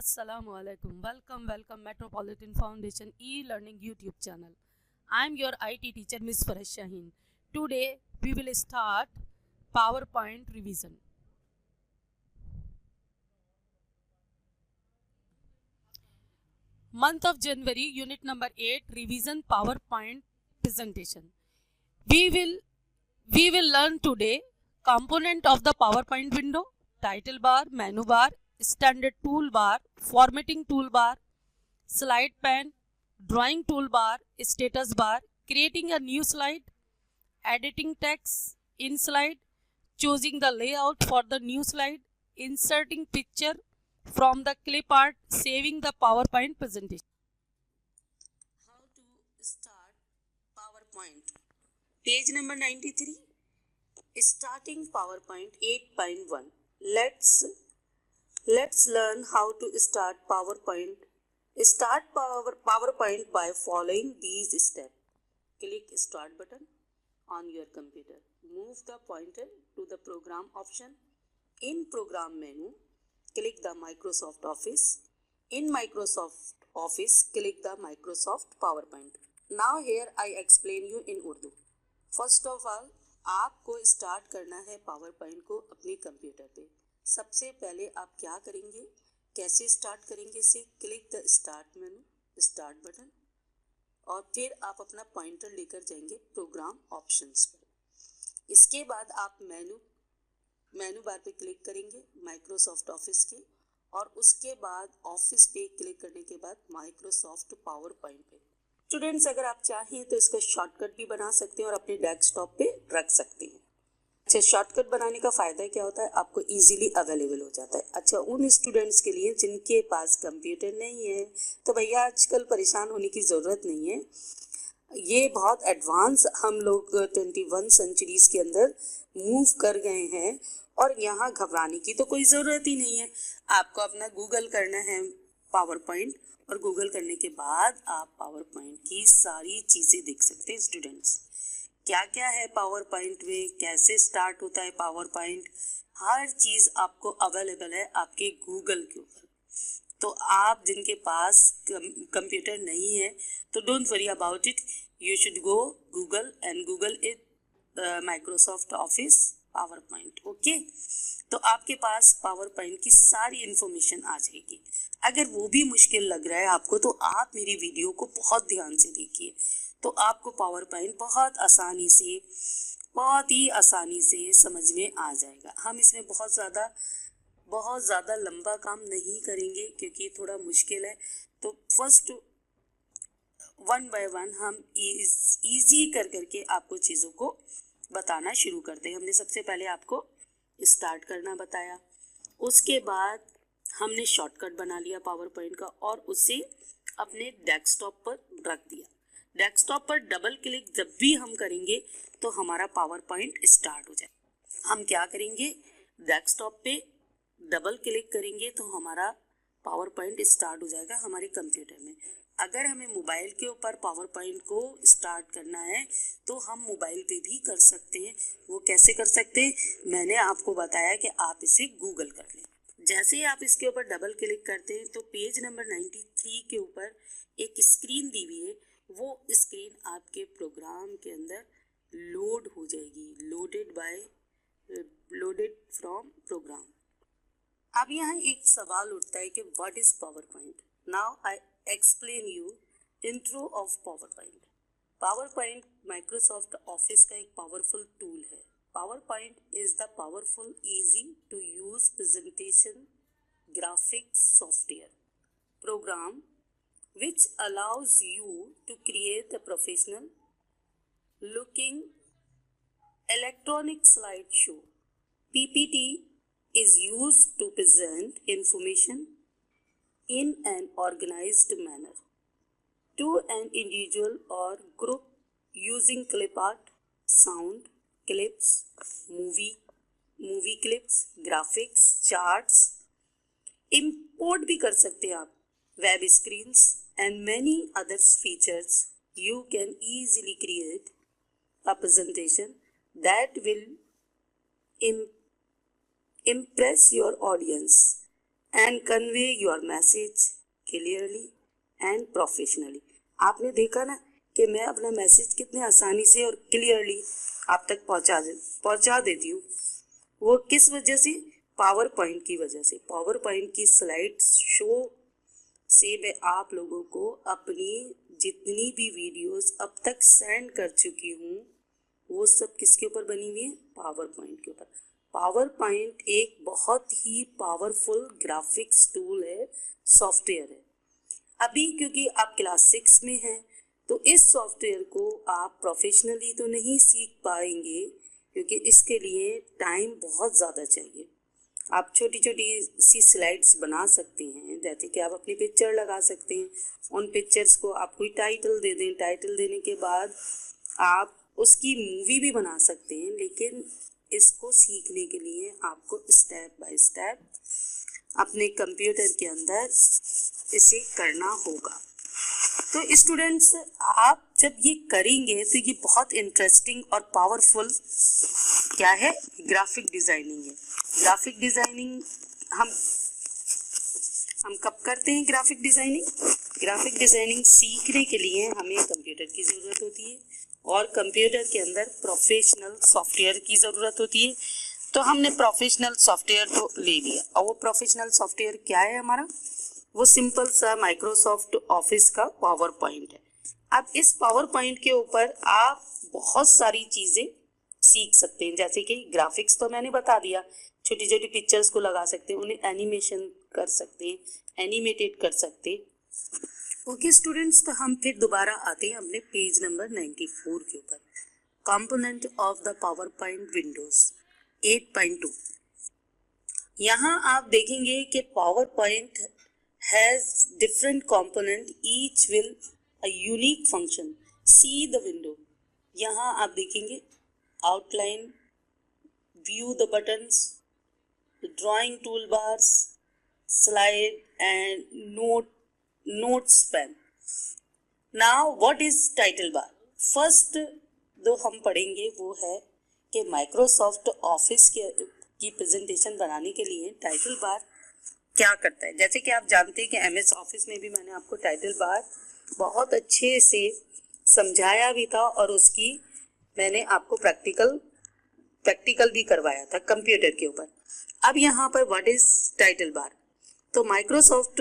Assalamu alaikum. Welcome Metropolitan Foundation e-learning YouTube channel. I am your IT teacher Miss Farash Shaheen. Today we will start PowerPoint revision. Month of January, unit number 8, revision PowerPoint presentation. We will learn today component of the PowerPoint window, title bar, menu bar, standard toolbar, formatting toolbar, slide pane, drawing toolbar, status bar, creating a new slide, editing text in slide, choosing the layout for the new slide, inserting picture from the clip art, saving the PowerPoint presentation. How to start PowerPoint? Page number 93. Starting PowerPoint 8.1. Let's learn how to start PowerPoint. Start PowerPoint by following these steps. Click Start button on your computer. Move the pointer to the Program option. In Program menu, click the Microsoft Office. In Microsoft Office, click the Microsoft PowerPoint. Now here I explain you in Urdu. First of all, आपको start करना है PowerPoint को अपने computer पे. सबसे पहले आप क्या करेंगे, कैसे स्टार्ट करेंगे से click the start menu, start button, और फिर आप अपना पॉइंटर लेकर जाएंगे प्रोग्राम ऑप्शंस पर. इसके बाद आप मेनू बार पे क्लिक करेंगे माइक्रोसॉफ्ट ऑफिस के, और उसके बाद ऑफिस पे क्लिक करने के बाद माइक्रोसॉफ्ट पावरपॉइंट पे. स्टूडेंट्स, अगर आप चाहें तो इसका शॉर्टकट भी बना सकते हैं और अपने डेस्कटॉप पे रख सकते हैं. अच्छा, शॉर्टकट बनाने का फ़ायदा क्या होता है, आपको इजीली अवेलेबल हो जाता है. अच्छा, उन स्टूडेंट्स के लिए जिनके पास कंप्यूटर नहीं है तो भैया आजकल परेशान होने की ज़रूरत नहीं है. ये बहुत एडवांस हम लोग 21 सेंचुरीज़ के अंदर मूव कर गए हैं और यहाँ घबराने की तो कोई ज़रूरत ही नहीं है. आपको अपना गूगल करना है पावरपॉइंट, और गूगल करने के बाद आप पावरपॉइंट की सारी चीज़ें देख सकते हैं. स्टूडेंट्स, क्या क्या है पावरपॉइंट में, कैसे स्टार्ट होता है पावरपॉइंट, हर चीज़ आपको अवेलेबल है आपके गूगल के ऊपर. तो आप जिनके पास कंप्यूटर नहीं है तो don't worry about it, you should go Google and Google it Microsoft office PowerPoint. Okay, तो आपके पास पावरपॉइंट की सारी इन्फॉर्मेशन आ जाएगी. अगर वो भी मुश्किल लग रहा है आपको तो आप मेरी वीडियो को बहुत ध्यान से देखिए, तो आपको पावरपॉइंट बहुत ही आसानी से समझ में आ जाएगा. हम इसमें बहुत ज़्यादा लंबा काम नहीं करेंगे क्योंकि थोड़ा मुश्किल है. तो फर्स्ट वन बाय वन हम ईजी करके आपको चीज़ों को बताना शुरू करते हैं. हमने सबसे पहले आपको स्टार्ट करना बताया, उसके बाद हमने शॉर्टकट बना लिया पावरपॉइंट का और उसे अपने डेस्कटॉप पर रख दिया. डेस्कटॉप पर डबल क्लिक जब भी हम करेंगे तो हमारा पावरपॉइंट स्टार्ट हो जाए. हम क्या करेंगे, डेस्कटॉप पे डबल क्लिक करेंगे तो हमारा पावरपॉइंट स्टार्ट हो जाएगा हमारे कंप्यूटर में. अगर हमें मोबाइल के ऊपर पावरपॉइंट को स्टार्ट करना है तो हम मोबाइल पे भी कर सकते हैं. वो कैसे कर सकते हैं, मैंने आपको बताया कि आप इसे गूगल कर लें. जैसे ही आप इसके ऊपर डबल क्लिक करते हैं तो पेज नंबर 93 के ऊपर एक स्क्रीन दी हुई है. वो स्क्रीन आपके प्रोग्राम के अंदर लोड हो जाएगी, लोडेड फ्रॉम प्रोग्राम. अब यहाँ एक सवाल उठता है कि what is PowerPoint. Now I explain you intro of PowerPoint. PowerPoint Microsoft office का एक पावरफुल टूल है. PowerPoint is the powerful, easy to use presentation graphics software program which allows you to create a professional looking electronic slideshow. PPT is used to present information in an organized manner to an individual or group using clip art, sound clips, movie clips, graphics, charts. Import भी कर सकते हैं आप web screens and many others features. You can easily create a presentation that will impress your audience and convey your message clearly and professionally. आपने देखा ना कि मैं अपना मैसेज कितने आसानी से और क्लियरली आप तक पहुंचा देती हूँ। वो किस वजह से? पावर पॉइंट की वजह से। पावर पॉइंट की स्लाइड शो से मैं आप लोगों को अपनी जितनी भी वीडियोस अब तक सेंड कर चुकी हूँ वो सब किसके ऊपर बनी हुई है? पावर पॉइंट के ऊपर। पावर पॉइंट एक बहुत ही पावरफुल ग्राफिक्स टूल है, सॉफ्टवेयर है। अभी क्योंकि आप क्लास 6 में हैं तो इस सॉफ्टवेयर को आप प्रोफेशनली तो नहीं सीख पाएंगे क्योंकि इसके लिए टाइम बहुत ज़्यादा चाहिए। आप छोटी छोटी सी स्लाइड्स बना सकते हैं, जैसे कि आप अपनी पिक्चर लगा सकते हैं, उन पिक्चर्स को आप कोई टाइटल दे दें, टाइटल देने के बाद आप उसकी मूवी भी बना सकते हैं। लेकिन इसको सीखने के लिए आपको स्टेप बाय स्टेप अपने कंप्यूटर के अंदर इसे करना होगा। तो स्टूडेंट्स, आप जब ये करेंगे तो ये बहुत इंटरेस्टिंग और पावरफुल क्या है? ग्राफिक डिज़ाइनिंग है। ग्राफिक डिज़ाइनिंग हम कब करते हैं? ग्राफिक डिज़ाइनिंग सीखने के लिए हमें कंप्यूटर की ज़रूरत होती है और कंप्यूटर के अंदर प्रोफेशनल सॉफ्टवेयर की ज़रूरत होती है। तो हमने प्रोफेशनल सॉफ्टवेयर तो ले लिया और वो प्रोफेशनल सॉफ्टवेयर क्या है हमारा? वो सिंपल सा माइक्रोसॉफ्ट ऑफिस का पावर पॉइंट है। अब इस पावर पॉइंट के ऊपर आप बहुत सारी चीज़ें सीख सकते हैं, जैसे कि ग्राफिक्स तो मैंने बता दिया, छोटी छोटी पिक्चर्स को लगा सकते हैं, उन्हें एनिमेशन कर सकते हैं, एनिमेटेड कर सकते हैं। ओके स्टूडेंट्स, तो हम फिर दोबारा आते हैं अपने पेज नंबर 94 के ऊपर। Component of the power point Windows 8.2। यहाँ आप देखेंगे कि power point has different component, each will a unique function. See the window. यहाँ आप देखेंगे outline, view the buttons, the drawing toolbars, slide and notes pane. Now what is title bar? First जो हम पढ़ेंगे वो है कि माइक्रोसॉफ्ट ऑफिस की प्रेजेंटेशन बनाने के लिए टाइटल बार क्या करता है। जैसे कि आप जानते हैं कि MS ऑफिस में भी मैंने आपको टाइटल बार बहुत अच्छे से समझाया भी था और उसकी मैंने आपको प्रैक्टिकल भी करवाया था कंप्यूटर के ऊपर। अब यहाँ पर व्हाट इज टाइटल बार? तो माइक्रोसॉफ्ट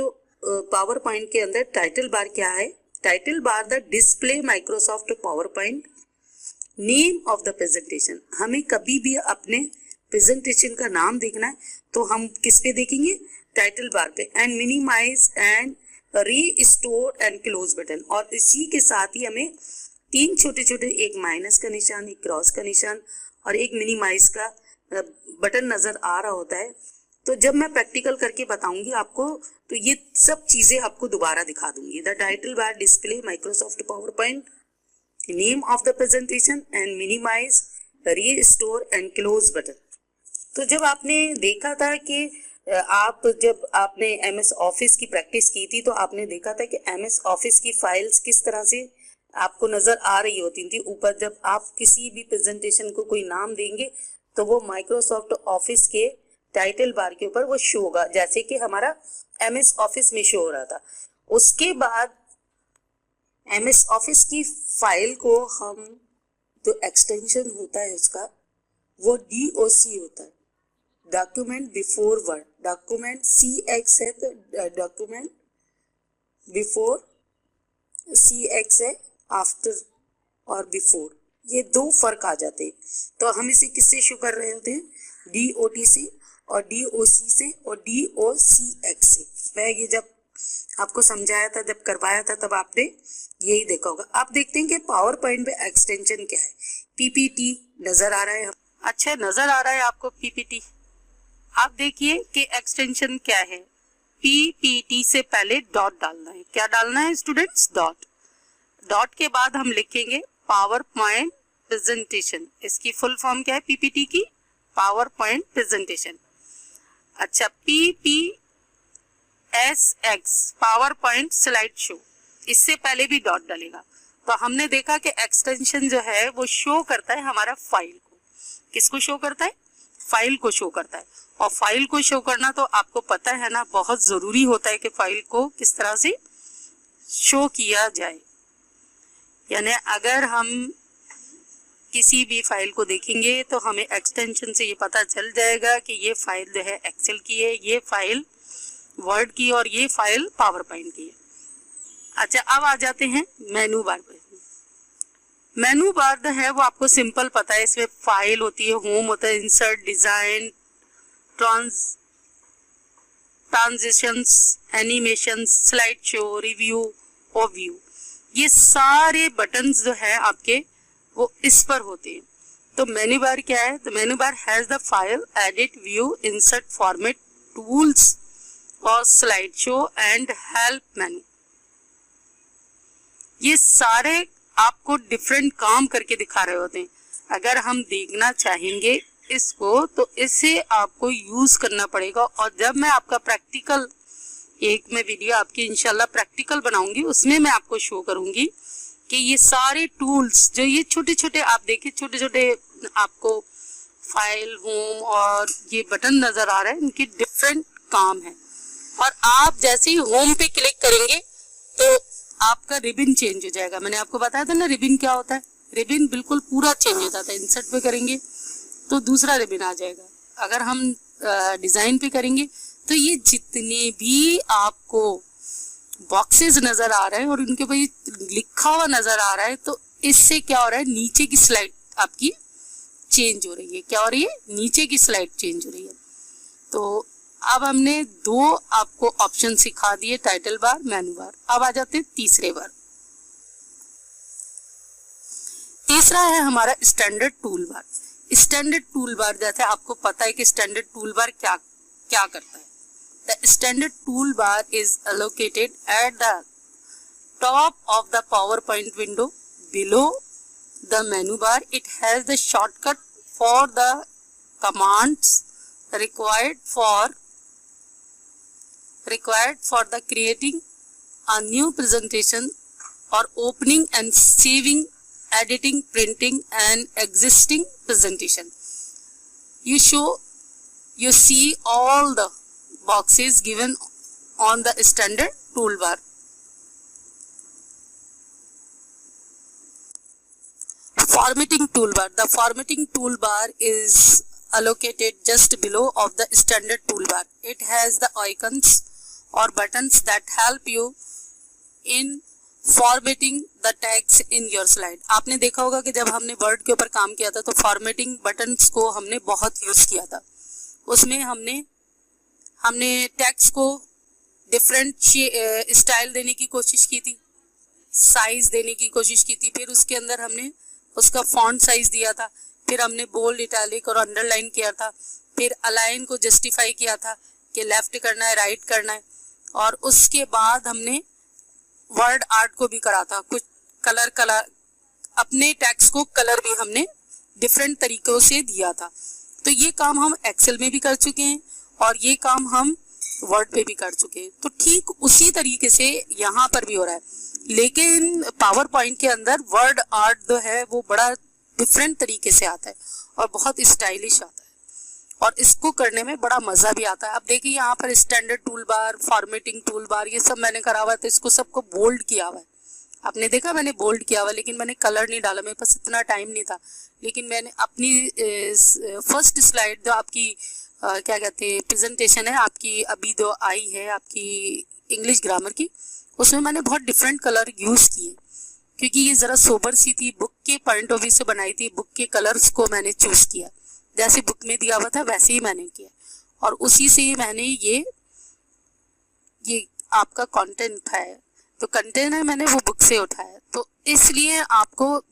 पावर पॉइंट के अंदर टाइटल बार क्या है? Title bar the display Microsoft PowerPoint name of the presentation. हमें कभी भी अपने प्रेजेंटेशन का नाम देखना है तो हम किस पे देखेंगे? टाइटल बार पे। And minimise and restore and close button. और इसी के साथ ही हमें 3 छोटे छोटे, एक माइनस का निशान, एक क्रॉस का निशान और एक मिनिमाइज का बटन नजर आ रहा होता है। तो जब मैं प्रैक्टिकल करके बताऊंगी आपको तो ये सब चीजें आपको दोबारा दिखा दूंगी। The title bar display Microsoft PowerPoint name of the presentation and minimise restore and close button. तो जब आपने देखा था कि जब आपने MS ऑफिस की प्रैक्टिस की थी तो आपने देखा था कि MS ऑफिस की फाइल्स किस तरह से आपको नजर आ रही होती थी ऊपर। जब आप किसी भी प्रेजेंटेशन को कोई नाम देंगे तो वो माइक्रोसॉफ्ट ऑफिस के टाइटल बार के ऊपर वो शो होगा, जैसे कि हमारा MS ऑफिस में शो हो रहा था। उसके बाद MS ऑफिस की फाइल को हम जो एक्सटेंशन होता है उसका वो DOC होता है, document before word. Document CX है तो डॉक्यूमेंट बिफोर, CX है आफ्टर और बिफोर। ये 2 फर्क आ जाते हैं। तो हम इसे किससे शो कर रहे होते हैं? DOT से और DOC से और DOCX से। मैं ये जब आपको समझाया था, जब करवाया था, तब आपने यही देखा होगा। आप देखते हैं कि पावर पॉइंट पे एक्सटेंशन क्या है? PPT नजर आ रहा है। अच्छा, नजर आ रहा है आपको PPT? आप देखिए कि एक्सटेंशन क्या है। PPT से पहले डॉट डालना है। क्या डालना है स्टूडेंट्स? डॉट के बाद हम लिखेंगे पावर पॉइंट प्रेजेंटेशन। इसकी फुल फॉर्म क्या है PPT की? Power point presentation. अच्छा, PPSX power point slide show. इससे पहले भी डॉट डालेगा। तो हमने देखा कि एक्सटेंशन जो है वो शो करता है हमारा फाइल को। किसको शो करता है? फाइल को शो करता है। और फाइल को शो करना तो आपको पता है ना, बहुत ज़रूरी होता है कि फाइल को किस तरह से शो किया जाए। यानी अगर हम किसी भी फाइल को देखेंगे तो हमें एक्सटेंशन से ये पता चल जाएगा कि ये फाइल जो है एक्सेल की है, ये फाइल वर्ड की, और ये फाइल पावर पॉइंट की है। अच्छा, अब आ जाते हैं मेनू बार पे। मेनू बार जो है वो आपको सिंपल पता है, इसमें फाइल होती है, होम होता है, insert, design, transitions, animations, slide show, review और व्यू, ये सारे बटन्स जो है आपके वो इस पर होते हैं। तो मेनू बार क्या है? तो menu bar has the file, edit, view, insert, format, tools और slide show and help menu. ये सारे आपको डिफरेंट काम करके दिखा रहे होते हैं। अगर हम देखना चाहेंगे इसको तो इसे आपको यूज करना पड़ेगा। और जब मैं आपका प्रैक्टिकल, एक मैं वीडियो आपकी इंशाल्लाह प्रैक्टिकल बनाऊंगी, उसमें मैं आपको शो करूंगी कि ये सारे टूल्स जो ये छोटे छोटे आप देखिए, छोटे छोटे आपको फाइल, होम और ये बटन नजर आ रहा है, इनके डिफरेंट काम है। और आप जैसे ही होम पे क्लिक करेंगे तो आपका रिबन चेंज हो जाएगा। मैंने आपको बताया था ना रिबन क्या होता है, रिबन बिल्कुल पूरा चेंज हो जाता है। इंसर्ट पे करेंगे तो दूसरा रिबन आ जाएगा। अगर हम डिजाइन पे करेंगे तो ये जितने भी आपको बॉक्सेस नजर आ रहे हैं और उनके ऊपर लिखा हुआ नजर आ रहा है, तो इससे क्या हो रहा है, नीचे की स्लाइड आपकी चेंज हो रही है। क्या हो रही है? नीचे की स्लाइड चेंज हो रही है। तो अब हमने दो आपको ऑप्शन सिखा दिए, टाइटल बार, मेनू बार। अब आ जाते हैं तीसरे बार। तीसरा है हमारा standard tool bar. Standard tool bar जैसे आपको पता है कि स्टैंडर्ड टूल बार क्या क्या करता है। The standard tool bar is allocated at the top of the PowerPoint window below the menu bar. It has the shortcut for the commands required for the creating a new presentation or opening and saving, editing, printing an existing presentation. You see all the boxes given on the standard toolbar. Formatting toolbar. The formatting toolbar is allocated just below of the standard toolbar. It has the icons or buttons that help you in formatting the text in your slide. आपने देखा होगा कि जब हमने word के ऊपर काम किया था तो फॉर्मेटिंग बटन्स को हमने बहुत यूज किया था। उसमें हमने टेक्स्ट को डिफरेंट स्टाइल देने की कोशिश की थी, साइज देने की कोशिश की थी, फिर उसके अंदर हमने उसका फॉन्ट साइज दिया था, फिर हमने बोल्ड, इटैलिक और अंडरलाइन किया था, फिर अलाइन को जस्टिफाई किया था कि लेफ्ट करना है, राइट करना है, और उसके बाद हमने वर्ड आर्ट को भी करा था। कुछ कलर अपने टेक्स्ट को कलर भी हमने डिफरेंट तरीकों से दिया था। तो ये काम हम एक्सेल में भी कर चुके हैं और ये काम हम वर्ड पे भी कर चुके हैं। तो ठीक उसी तरीके से यहाँ पर भी हो रहा है, लेकिन पावर पॉइंट के अंदर वर्ड आर्ट जो है वो बड़ा डिफरेंट तरीके से आता है और बहुत स्टाइलिश आता है और इसको करने में बड़ा मजा भी आता है। अब देखिए यहाँ पर standard tool bar, formatting tool bar, ये सब मैंने करा हुआ है, तो इसको सबको बोल्ड किया हुआ है। आपने देखा मैंने बोल्ड किया हुआ, लेकिन मैंने कलर नहीं डाला, मेरे पास इतना टाइम नहीं था। लेकिन मैंने अपनी फर्स्ट स्लाइड जो आपकी क्या कहते हैं प्रेजेंटेशन है आपकी, अभी जो आई है आपकी इंग्लिश ग्रामर की, उसमें मैंने बहुत डिफरेंट कलर यूज किए क्योंकि ये जरा सोबर सी थी, बुक के पॉइंट ऑफ व्यू से बनाई थी। बुक के कलर्स को मैंने चूज किया, जैसे बुक में दिया हुआ था वैसे ही मैंने किया और उसी से मैंने ये आपका कंटेंट उठाया। तो कंटेंट है मैंने वो बुक से उठाया, तो इसलिए आपको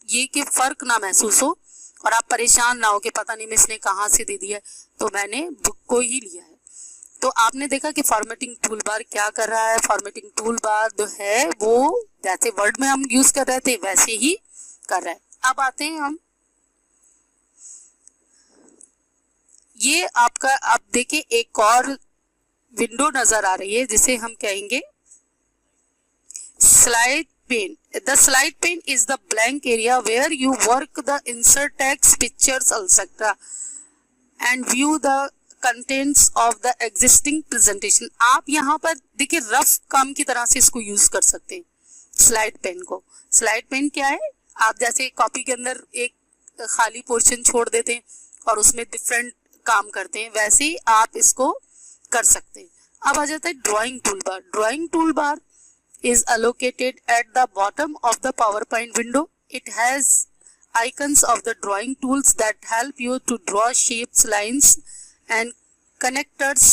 ये कि फर्क ना महसूस हो और आप परेशान ना हो कि पता नहीं इसने कहाँ से दे दिया, तो मैंने बुक को ही लिया है। तो आपने देखा कि फॉर्मेटिंग टूल बार क्या कर रहा है। फॉर्मेटिंग टूल बार जो है वो जैसे वर्ड में हम यूज कर रहे थे वैसे ही कर रहा है। अब आते हैं हम, ये आपका आप देखिए एक और विंडो नजर आ रही है जिसे हम कहेंगे slide pane. The slide pane is the blank area where you work the insert text, pictures, etc. and view the contents of the existing presentation. आप यहाँ पर देखिए रफ काम की तरह से इसको यूज कर सकते हैं स्लाइड पेन को। स्लाइड पेन क्या है, आप जैसे कॉपी के अंदर एक खाली पोर्शन छोड़ देते हैं और उसमें डिफरेंट काम करते हैं, वैसे ही आप इसको कर सकते हैं। अब आ जाता है drawing tool bar. Drawing tool bar is allocated at the bottom of the PowerPoint window. It has icons of the drawing tools that help you to draw shapes, lines and connectors,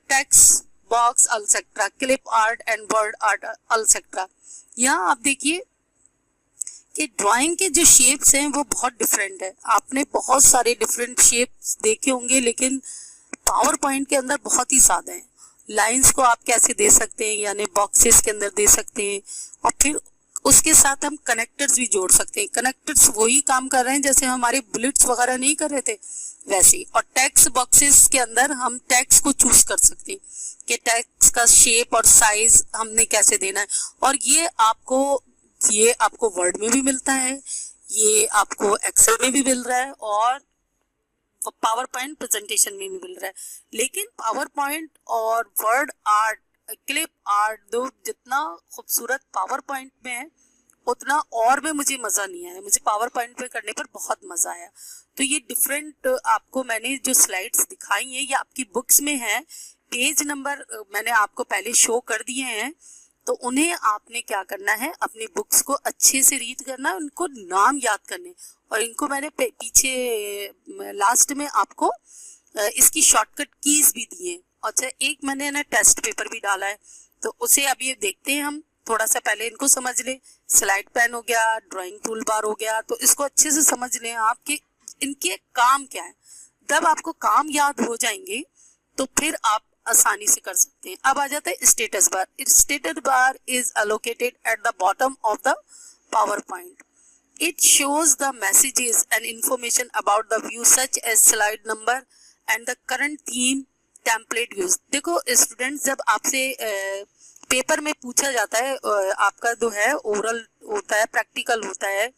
text, box, etc. clip art and word art, etc. यहाँ आप देखिए कि drawing के जो shapes हैं वो बहुत different है। आपने बहुत सारे डिफरेंट शेप्स देखे होंगे, लेकिन पावर पॉइंट के अंदर बहुत ही ज़्यादा है। लाइंस को आप कैसे दे सकते हैं, यानी बॉक्सेस के अंदर दे सकते हैं, और फिर उसके साथ हम कनेक्टर्स भी जोड़ सकते हैं। कनेक्टर्स वही काम कर रहे हैं जैसे हमारे बुलेट्स वगैरह नहीं कर रहे थे वैसे ही। और टेक्स्ट बॉक्सेस के अंदर हम टेक्स्ट को चूज कर सकते हैं कि टेक्स्ट का शेप और साइज हमने कैसे देना है। और ये आपको वर्ड में भी मिलता है, ये आपको एक्सेल में भी मिल रहा है और पावर पॉइंट प्रेजेंटेशन में भी मिल रहा है। लेकिन पावर पॉइंट और वर्ड आर्ट, क्लिप आर्ट, दो जितना खूबसूरत पावर पॉइंट में है उतना और में मुझे मज़ा नहीं आया। मुझे पावर पॉइंट पे करने पर बहुत मज़ा आया। तो ये डिफरेंट आपको मैंने जो स्लाइड्स दिखाई हैं ये आपकी बुक्स में है। पेज नंबर मैंने आपको पहले शो कर दिए हैं, तो उन्हें आपने क्या करना है, अपनी बुक्स को अच्छे से रीड करना, उनको नाम याद करने, और इनको मैंने पीछे लास्ट में आपको इसकी शॉर्टकट कीज भी दी हैं। अच्छा, एक मैंने ना टेस्ट पेपर भी डाला है, तो उसे अभी देखते हैं हम। थोड़ा सा पहले इनको समझ लें। स्लाइड पेन हो गया, ड्राइंग टूल बार हो गया, तो इसको अच्छे से समझ लें आप कि इनके काम क्या है। जब आपको काम याद हो जाएंगे तो फिर आप आसानी से कर सकते हैं। अब आ जाता है status bar. Status bar is allocated at the bottom of the power point. It shows the messages and information about the view such as slide number and the current theme template used. देखो students, जब आपसे paper में पूछा जाता है, आपका जो है ओरल होता है, प्रैक्टिकल होता है,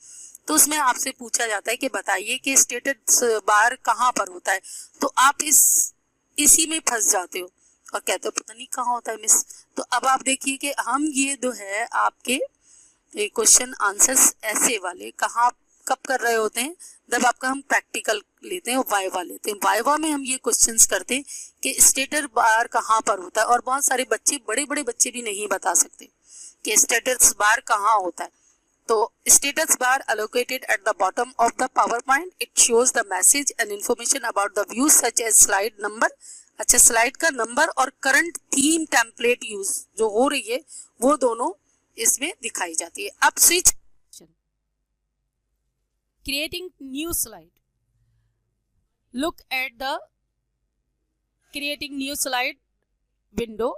तो उसमें आपसे पूछा जाता है कि बताइए कि स्टेटस बार कहाँ पर होता है, तो आप इसी में फंस जाते हो और कहते हो पता नहीं कहाँ होता है मिस। तो अब आप देखिए कि हम ये जो है आपके क्वेश्चन आंसर्स ऐसे वाले कहाँ कब कर रहे होते हैं, जब आपका हम प्रैक्टिकल लेते हैं, वाइवा लेते हैं। वाइवा में हम ये क्वेश्चंस करते हैं कि स्टेटस बार कहाँ पर होता है, और बहुत सारे बच्चे, बड़े बड़े बच्चे भी नहीं बता सकते कि स्टेटस बार कहाँ होता है। तो status bar allocated at the bottom of the PowerPoint, it shows the message and information about the view such as slide number. अच्छा, स्लाइड का नंबर और करंट थीम टेम्पलेट यूज जो हो रही है वो दोनों इसमें दिखाई जाती है। अब switch creating new slide. Look at the creating new slide window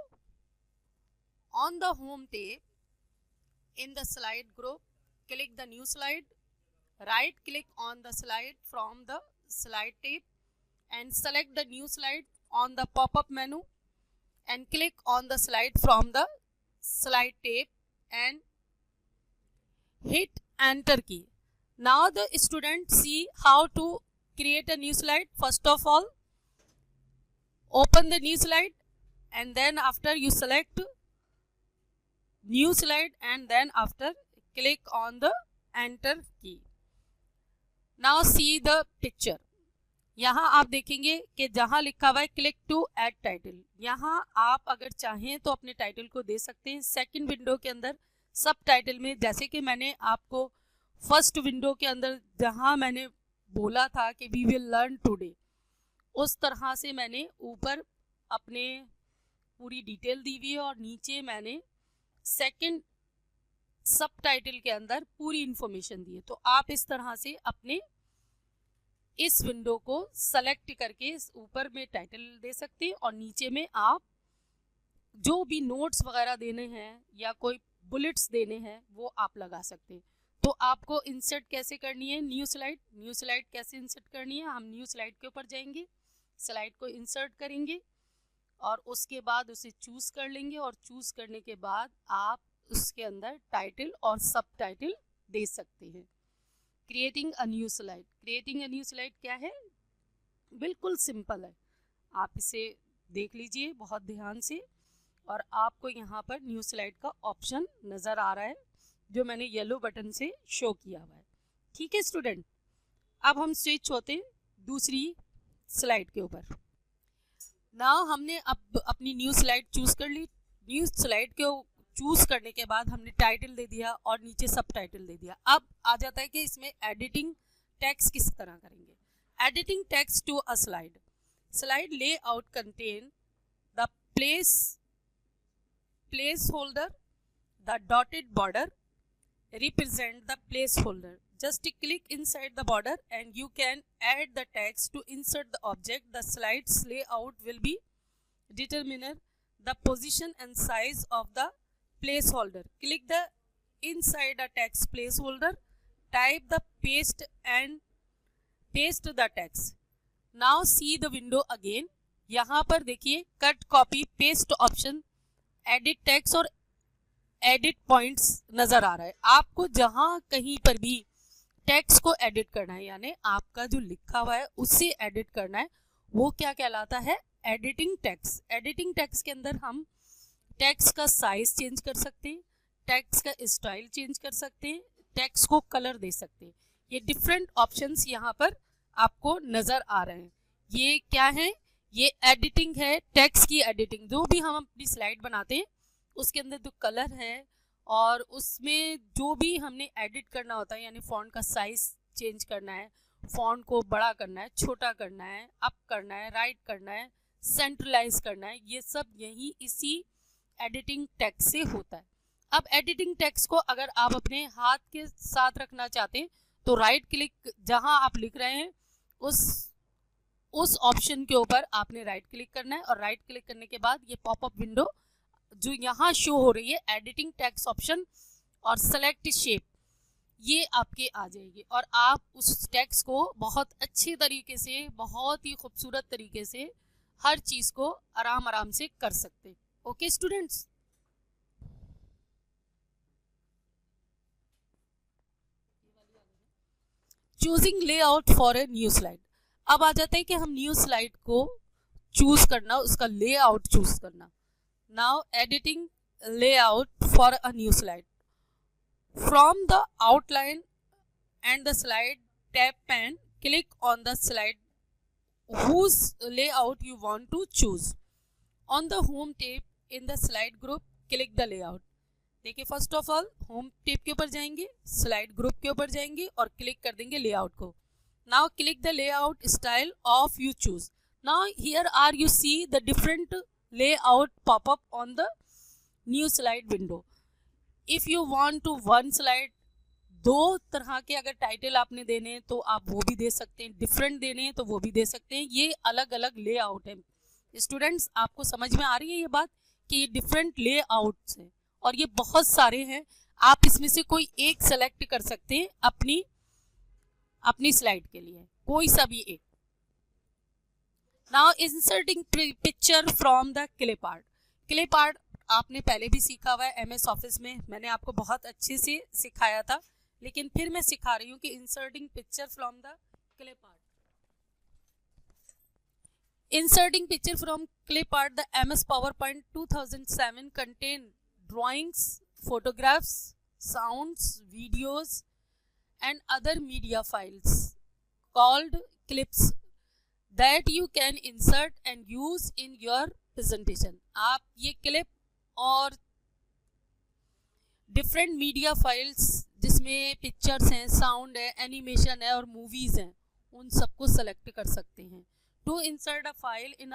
on the home tab in the slide group. Click the new slide, right click on the slide from the slide tab and select the new slide on the pop-up menu and click on the slide from the slide tab and hit enter key. Now the students see how to create a new slide. First of all, open the new slide and then after you select new slide and then after click on the enter key. Now see the picture. यहाँ आप देखेंगे कि जहाँ लिखा हुआ है click to add title, यहाँ आप अगर चाहें तो अपने टाइटल को दे सकते हैं। सेकंड विंडो के अंदर सब टाइटल में, जैसे कि मैंने आपको फर्स्ट विंडो के अंदर जहाँ मैंने बोला था कि वी विल लर्न टुडे, उस तरह से मैंने ऊपर अपने पूरी डिटेल दी हुई है और नीचे मैंने सेकंड सब टाइटल के अंदर पूरी इंफॉर्मेशन दी है। तो आप इस तरह से अपने इस विंडो को सेलेक्ट करके ऊपर में टाइटल दे सकते हैं और नीचे में आप जो भी नोट्स वगैरह देने हैं या कोई बुलेट्स देने हैं वो आप लगा सकते हैं। तो आपको इंसर्ट कैसे करनी है न्यू स्लाइड कैसे इंसर्ट करनी है, हम न्यू स्लाइड के ऊपर जाएंगे, स्लाइड को इंसर्ट करेंगे और उसके बाद उसे चूज कर लेंगे और चूज करने के बाद आप उसके अंदर टाइटल और सब टाइटल दे सकते हैं। क्रिएटिंग अ न्यू स्लाइड क्या है, बिल्कुल सिंपल है। आप इसे देख लीजिए बहुत ध्यान से, और आपको यहाँ पर न्यू स्लाइड का ऑप्शन नज़र आ रहा है जो मैंने येलो बटन से शो किया हुआ है। ठीक है स्टूडेंट, अब हम स्विच होते हैं दूसरी स्लाइड के ऊपर। नाउ हमने अब अपनी न्यू स्लाइड चूज़ कर ली। न्यू स्लाइड के चूज़ करने के बाद हमने टाइटल दे दिया और नीचे सब टाइटल दे दिया। अब आ जाता है कि इसमें एडिटिंग टेक्स्ट किस तरह करेंगे। Editing text to a slide. Slide layout contain the placeholder, the dotted border represent the placeholder. Just click inside the border and you can add the text to insert the object. The slide's layout will be determine the position and size of the placeholder. Click the inside a text placeholder, type the paste and paste the text. Now see the window again. यहाँ पर देखिए cut copy paste option, edit text और edit points नजर आ रहा है। आपको जहां कहीं पर भी टेक्स्ट को एडिट करना है, यानी आपका जो लिखा हुआ है उससे एडिट करना है, वो क्या कहलाता है, एडिटिंग टेक्स्ट। एडिटिंग टेक्स्ट के अंदर हम टेक्स्ट का साइज चेंज कर सकते हैं, टेक्स्ट का स्टाइल चेंज कर सकते हैं, टेक्स्ट को कलर दे सकते हैं। ये डिफरेंट ऑप्शंस यहाँ पर आपको नजर आ रहे हैं। ये क्या है, ये एडिटिंग है, टेक्स्ट की एडिटिंग। जो भी हम अपनी स्लाइड बनाते हैं उसके अंदर जो कलर है और उसमें जो भी हमने एडिट करना होता है, यानी फ़ॉन्ट का साइज चेंज करना है, फ़ॉन्ट को बड़ा करना है, छोटा करना है, अप करना है, राइट करना है, सेंट्रलाइज करना है, ये सब यही इसी एडिटिंग टेक्स्ट से होता है। अब एडिटिंग टेक्स्ट को अगर आप अपने हाथ के साथ रखना चाहते हैं तो राइट क्लिक, जहां आप लिख रहे हैं उस ऑप्शन के ऊपर आपने राइट क्लिक करना है, और राइट क्लिक करने के बाद ये पॉपअप विंडो जो यहाँ शो हो रही है एडिटिंग टेक्स्ट ऑप्शन और सेलेक्ट शेप, ये आपके आ जाएगी और आप उस टेक्स्ट को बहुत अच्छे तरीके से, बहुत ही खूबसूरत तरीके से हर चीज़ को आराम से कर सकते हैं। Okay students, choosing layout for a new slide. अब आ जाता है कि हम न्यू स्लाइड को चूज करना, उसका लेआउट चूज करना। Now editing layout for a new slide. From the outline and the slide tab pan, click on the slide whose layout you want to choose. On the home tab in the slide group, click the layout. देखिए first of all home टेब के ऊपर जाएंगे, slide group के ऊपर जाएंगे और click कर देंगे लेआउट को। Now click the layout style of you choose. Now here are you see the different layout pop up on the new slide window. If you want to one slide, दो तरह के अगर title आपने देने हैं तो आप वो भी दे सकते हैं, डिफरेंट देने हैं तो वो भी दे सकते हैं। ये अलग अलग लेआउट है। स्टूडेंट्स, आपको समझ में आ रही है ये बात कि ये डिफरेंट लेआउट्स हैं और ये बहुत सारे हैं। आप इसमें से कोई एक सेलेक्ट कर सकते हैं अपनी स्लाइड के लिए, कोई सा भी एक। Now inserting picture from the clip art. Clip art आपने पहले भी सीखा हुआ है एमएस ऑफिस में, मैंने आपको बहुत अच्छे से सिखाया था, लेकिन फिर मैं सिखा रही हूँ कि inserting picture from the clip art. Inserting picture from clip art, the MS PowerPoint 2007 contain drawings, photographs, sounds, videos and other media files called clips that you can insert and use in your presentation. आप ये clip और different media files जिसमें pictures हैं, sound है, animation है और movies हैं, उन सबको सेलेक्ट कर सकते हैं। To insert a file in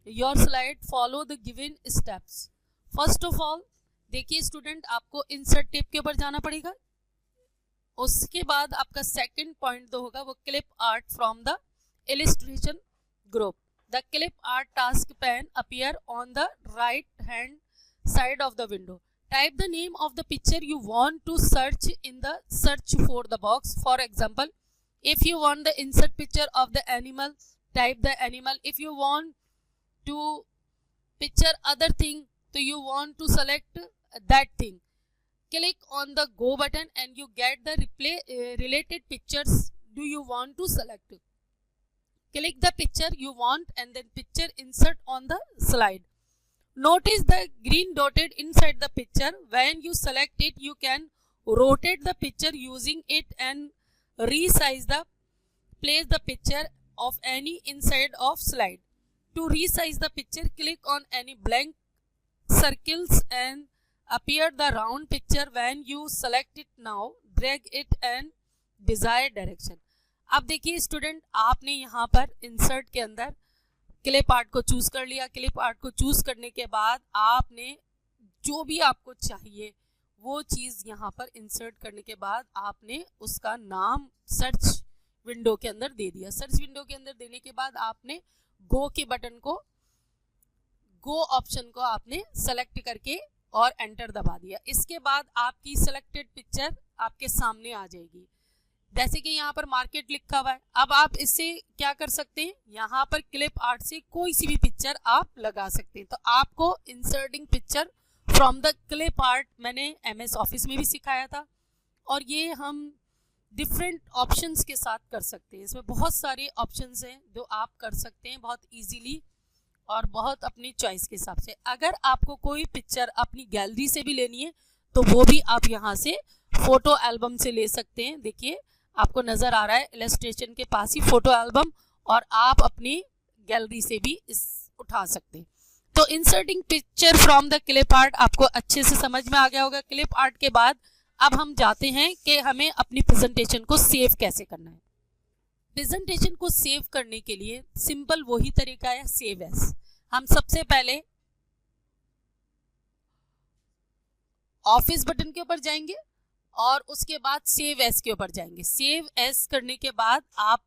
your slide, follow the given steps. First of all देखिए स्टूडेंट, आपको इंसर्ट टेप के ऊपर जाना पड़ेगा। उसके बाद आपका सेकंड पॉइंट जो होगा वो clip art from the illustration group. The clip art task pane appear on the right hand side of the window. Type the name of the picture you want to search in the search for the box. For example, if you want the insert picture of the animal, type the animal. If you want to picture other thing, so you want to select that thing. Click on the go button and you get the related pictures do you want to select. Click the picture you want and then picture insert on the slide. Notice the green dotted inside the picture. When you select it, you can rotate the picture using it and place the picture of any inside of slide. To resize the picture, click on any blank circles and appear the round picture. When you select it now, drag it and desired direction. अब देखिए student, आपने यहाँ पर insert के अंदर clip art को choose कर लिया। क्लिप आर्ट को चूज करने के बाद आपने जो भी आपको चाहिए वो चीज़ यहाँ पर इंसर्ट करने के बाद आपने उसका नाम सर्च विंडो के अंदर दे दिया। सर्च विंडो के अंदर देने के बाद आपने गो के बटन को, गो ऑप्शन को आपने सेलेक्ट करके और एंटर दबा दिया। इसके बाद आपकी सेलेक्टेड पिक्चर आपके सामने आ जाएगी। जैसे कि यहाँ पर मार्केट लिखा हुआ है। अब आप इससे क्या कर सकते हैं, यहाँ पर क्लिप आर्ट से कोई सी भी पिक्चर आप लगा सकते हैं। तो आपको inserting picture from the clip art मैंने MS ऑफिस में भी सिखाया था और ये हम डिफरेंट ऑप्शंस के साथ कर सकते हैं। इसमें बहुत सारे ऑप्शंस हैं जो आप कर सकते हैं बहुत इजीली और बहुत अपनी चॉइस के हिसाब से। अगर आपको कोई पिक्चर अपनी गैलरी से भी लेनी है तो वो भी आप यहाँ से फोटो एल्बम से ले सकते हैं। देखिए आपको नज़र आ रहा है इलस्ट्रेशन के पास ही फोटो एल्बम, और आप अपनी गैलरी से भी इस उठा सकते हैं। तो inserting picture from the clip art आपको अच्छे से समझ में आ गया होगा। क्लिप आर्ट के बाद अब हम जाते हैं कि हमें अपनी प्रेजेंटेशन को सेव कैसे करना है। प्रेजेंटेशन को सेव करने के लिए सिंपल वही तरीका है, सेव एज। हम सबसे पहले ऑफिस बटन के ऊपर जाएंगे और उसके बाद सेव एज के ऊपर जाएंगे। सेव एज करने के बाद आप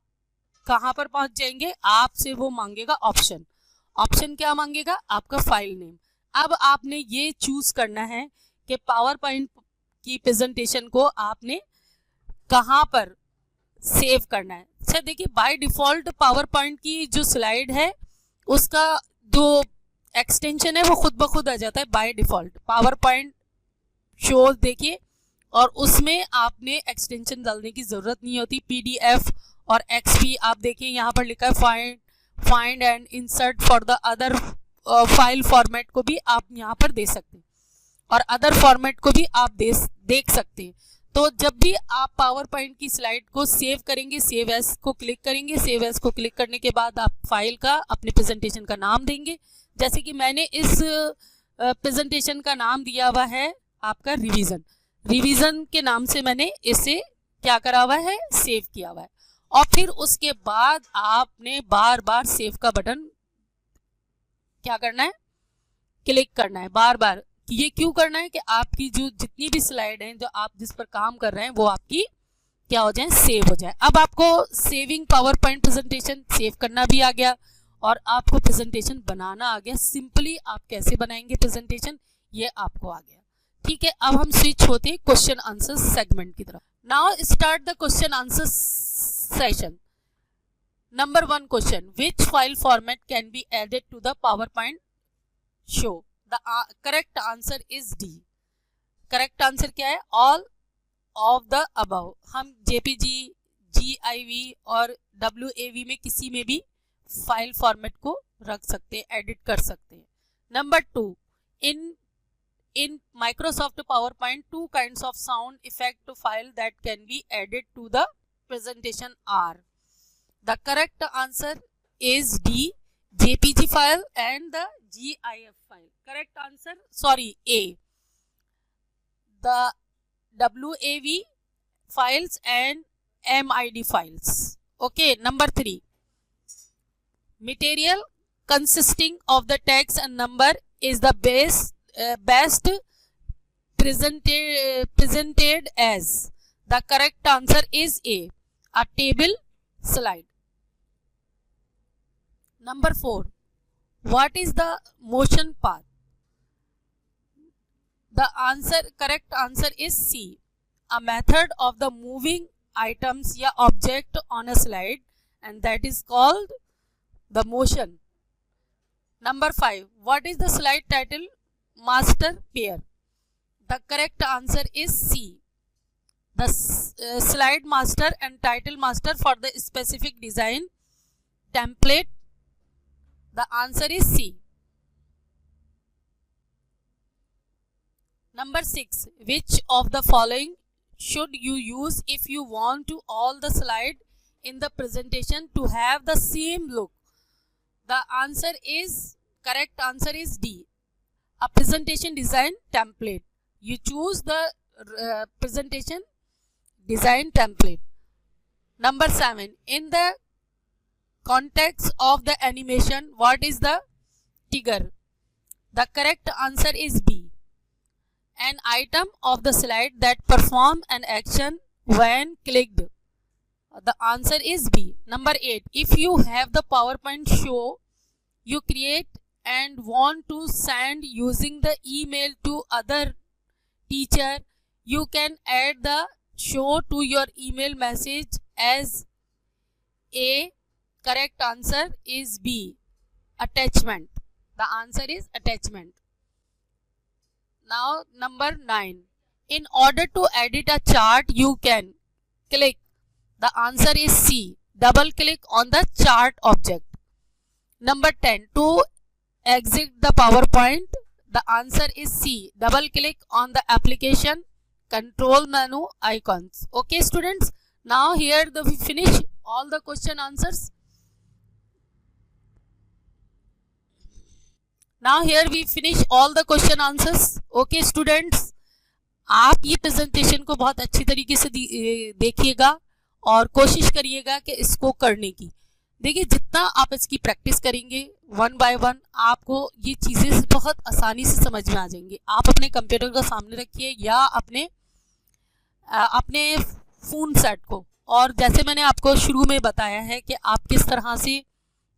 कहां पर पहुंच जाएंगे, आपसे वो मांगेगा ऑप्शन। ऑप्शन क्या मांगेगा, आपका फाइल नेम। अब आपने ये चूज करना है कि पावर पॉइंट की प्रेजेंटेशन को आपने कहां पर सेव करना है। अच्छा देखिए, बाय डिफॉल्ट पावर पॉइंट की जो स्लाइड है उसका जो एक्सटेंशन है वो खुद ब खुद आ जाता है by default. Power point show देखिए, और उसमें आपने एक्सटेंशन डालने की जरूरत नहीं होती। PDF और XP आप देखिए यहाँ पर लिखा है find and insert for the other file format को भी आप यहाँ पर दे सकते हैं और अदर फॉर्मेट को भी आप देख सकते हैं। तो जब भी आप पावर पॉइंट की स्लाइड को सेव करेंगे, सेव एज को क्लिक करेंगे। सेव एज को क्लिक करने के बाद आप फाइल का, अपने प्रेजेंटेशन का नाम देंगे। जैसे कि मैंने इस प्रेजेंटेशन का नाम दिया हुआ है आपका रिवीजन के नाम से मैंने इसे क्या करा हुआ है, सेव किया हुआ है। और फिर उसके बाद आपने बार बार सेव का बटन क्या करना है, क्लिक करना है बार बार। ये क्यों करना है कि आपकी जो जितनी भी स्लाइड हैं जो आप जिस पर काम कर रहे हैं वो आपकी क्या हो जाए, सेव हो जाए। अब आपको saving power point presentation save करना भी आ गया और आपको प्रेजेंटेशन बनाना आ गया। सिंपली आप कैसे बनाएंगे प्रेजेंटेशन ये आपको आ गया। ठीक है, अब हम स्विच होते हैं क्वेश्चन आंसर सेगमेंट की तरफ। Now start the question answer session. Number 1 question, which file format can be added to the PowerPoint show? The correct answer is D. Correct answer क्या है, ऑल ऑफ द अबव। हम JPG, GIV और WAV में किसी में भी file format को रख सकते हैं, एडिट कर सकते हैं। Number 2, in Microsoft PowerPoint 2 kinds of sound effect file that can be added to the presentation are. The correct answer is D, JPG file and the GIF file. Correct answer, sorry, A, the WAV files and MID files. Okay, number 3, material consisting of the text and number is the best presented as. The correct answer is a table slide. Number 4, what is the motion path? The correct answer is C, a method of the moving items या object on a slide, and that is called the motion. Number 5, what is the slide title master pair? The correct answer is C, the slide master and title master for the specific design template? The answer is C. Number 6. Which of the following should you use if you want to all the slide in the presentation to have the same look? The correct answer is D. A presentation design template. You choose the presentation design template. Number 7. In the context of the animation, what is the trigger? The correct answer is B. An item of the slide that perform an action when clicked. The answer is B. Number 8. If you have the PowerPoint show you create and want to send using the email to other teacher, you can add the show to your email message as A. Correct answer is B. Attachment. The answer is attachment. Now number 9. In order to edit a chart, you can click. The answer is C. Double click on the chart object. Number 10. To exit the PowerPoint, the answer is C. Double click on the application control menu icons. Okay students, now here we finish all the question answers. Now here we finish all the question answers. Okay students, आप ये presentation को बहुत अच्छी तरीके से देखिएगा और कोशिश करिएगा कि इसको करने की। देखिए जितना आप इसकी प्रैक्टिस करेंगे वन बाय वन आपको ये चीज़ें बहुत आसानी से समझ में आ जाएंगी। आप अपने कंप्यूटर को सामने रखिए या अपने फ़ोन सेट को, और जैसे मैंने आपको शुरू में बताया है कि आप किस तरह से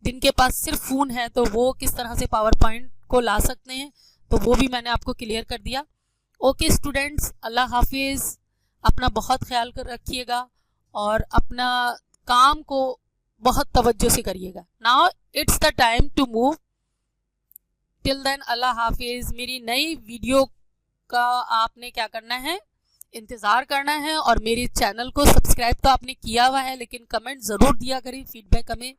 जिनके पास सिर्फ फ़ोन है तो वो किस तरह से पावर पॉइंट को ला सकते हैं, तो वो भी मैंने आपको क्लियर कर दिया। ओके स्टूडेंट्स, अल्लाह हाफिज़। अपना बहुत ख्याल कर रखिएगा और अपना काम को बहुत तवज्जो से करिएगा। Now it's the time to move. Till then अल्लाह हाफिज़। मेरी नई वीडियो का आपने क्या करना है, इंतज़ार करना है, और मेरे चैनल को सब्सक्राइब तो आपने किया हुआ है लेकिन कमेंट ज़रूर दिया करें। फीडबैक हमें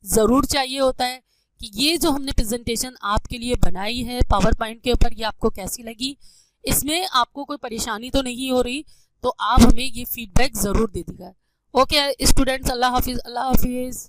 ज़रूर चाहिए होता है कि ये जो हमने प्रेजेंटेशन आपके लिए बनाई है पावर पॉइंट के ऊपर, ये आपको कैसी लगी, इसमें आपको कोई परेशानी तो नहीं हो रही, तो आप हमें ये फीडबैक ज़रूर दे दीजिएगा। ओके स्टूडेंट्स, अल्लाह हाफिज़।